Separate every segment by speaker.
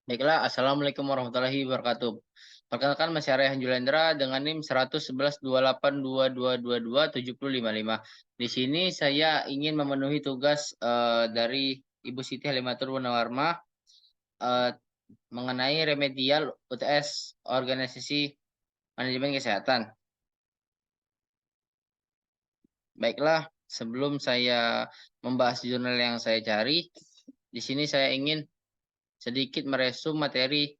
Speaker 1: Baiklah, Assalamualaikum warahmatullahi wabarakatuh. Perkenalkan, Mas Arya Julendra dengan NIM 1112822227055. Di sini saya ingin memenuhi tugas dari Ibu Siti Halimatur Gunawarma eh, mengenai remedial UTS Organisasi Manajemen Kesehatan. Baiklah, sebelum saya membahas jurnal yang saya cari, di sini saya ingin sedikit meresum materi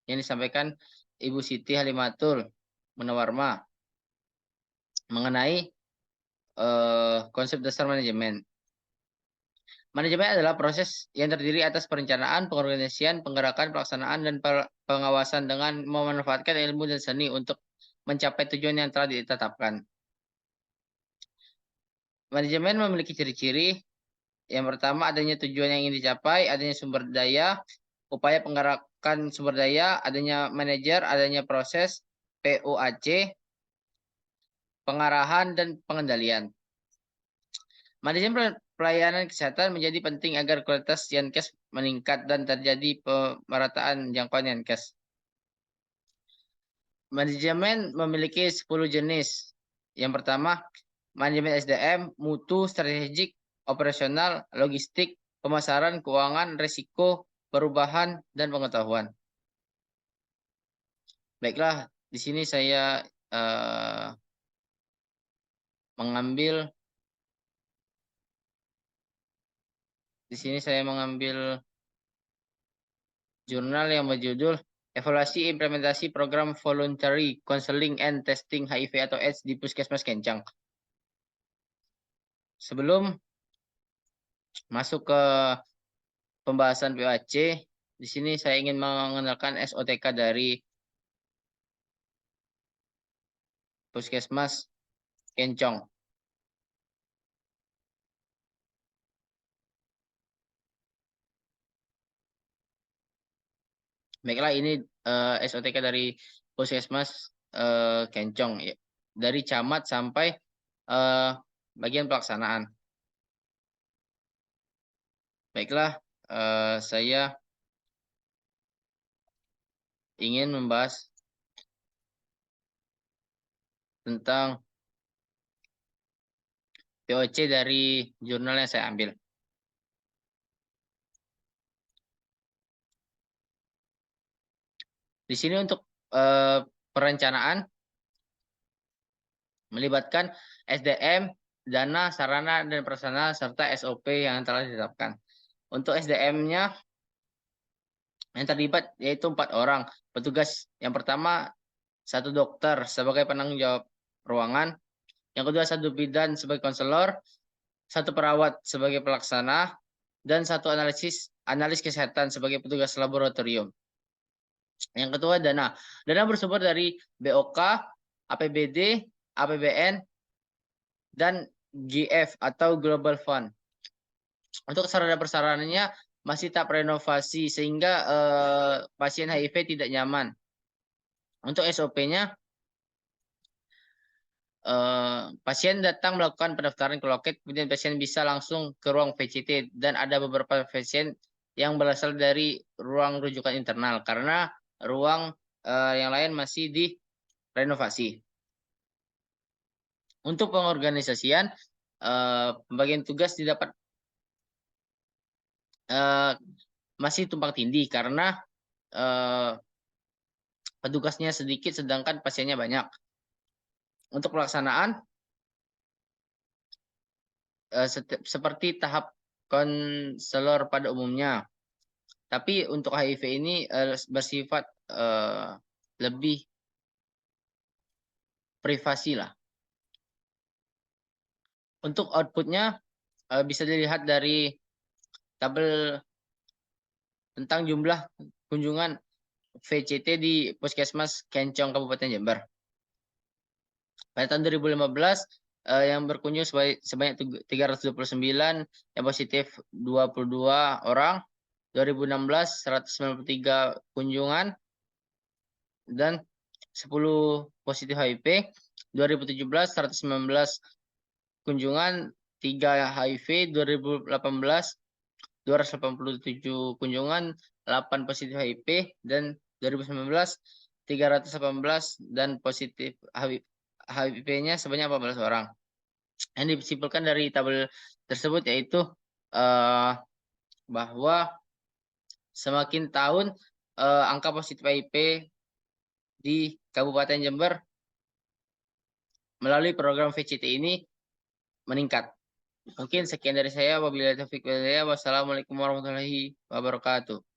Speaker 1: yang disampaikan Ibu Siti Halimatul Munawarma mengenai konsep dasar manajemen. Manajemen adalah proses yang terdiri atas perencanaan, pengorganisasian, penggerakan, pelaksanaan, dan pengawasan dengan memanfaatkan ilmu dan seni untuk mencapai tujuan yang telah ditetapkan. Manajemen memiliki ciri-ciri. Yang pertama, adanya tujuan yang ingin dicapai, adanya sumber daya, upaya penggerakan sumber daya, adanya manajer, adanya proses, PUAC, pengarahan, dan pengendalian. Manajemen pelayanan kesehatan menjadi penting agar kualitas Yankes meningkat dan terjadi pemerataan jangkauan Yankes. Manajemen memiliki 10 jenis. Yang pertama, manajemen SDM, mutu, strategik, operasional, logistik, pemasaran, keuangan, risiko, perubahan, dan pengetahuan. Baiklah, di sini saya mengambil jurnal yang berjudul Evaluasi Implementasi Program Voluntary Counseling and Testing HIV atau AIDS di Puskesmas Kencang. Sebelum masuk ke pembahasan PAC, di sini saya ingin mengenalkan SOTK dari Puskesmas Kencong. Baiklah, ini SOTK dari Puskesmas Kencong, ya. Dari camat sampai bagian pelaksanaan. Baiklah, saya ingin membahas tentang POC dari jurnal yang saya ambil. Di sini untuk perencanaan melibatkan SDM, dana, sarana, dan prasarana, serta SOP yang telah ditetapkan. Untuk SDM-nya yang terlibat yaitu 4 orang. Petugas yang pertama, 1 dokter sebagai penanggung jawab ruangan. Yang kedua, 1 bidan sebagai konselor, 1 perawat sebagai pelaksana, dan 1 analis kesehatan sebagai petugas laboratorium. Yang kedua, dana. Dana bersumber dari BOK, APBD, APBN, dan GF atau Global Fund. Untuk sarana persaranannya masih tahap renovasi sehingga pasien HIV tidak nyaman. Untuk SOP-nya, pasien datang melakukan pendaftaran ke loket, kemudian pasien bisa langsung ke ruang VCT, dan ada beberapa pasien yang berasal dari ruang rujukan internal karena ruang yang lain masih direnovasi. Untuk pengorganisasian, pembagian tugas didapat masih tumpang tindih karena petugasnya sedikit sedangkan pasiennya banyak. Untuk pelaksanaan seperti tahap konselor pada umumnya, tapi untuk HIV ini bersifat lebih privasi lah. Untuk outputnya bisa dilihat dari tabel tentang jumlah kunjungan VCT di Puskesmas Kencong Kabupaten Jember. Pada tahun 2015 yang berkunjung sebanyak 329, yang positif 22 orang. 2016 193 kunjungan dan 10 positif HIV. 2017 119 kunjungan, 3 HIV. 2018 287 kunjungan, 8 positif HIV, dan 2019 318 dan positif HIV-nya sebanyak 14 orang. Yang disimpulkan dari tabel tersebut yaitu bahwa semakin tahun angka positif HIV di Kabupaten Jember melalui program VCT ini meningkat. Mungkin sekian dari saya. Wabillahi taufiq wal hidayah. Wassalamualaikum warahmatullahi wabarakatuh.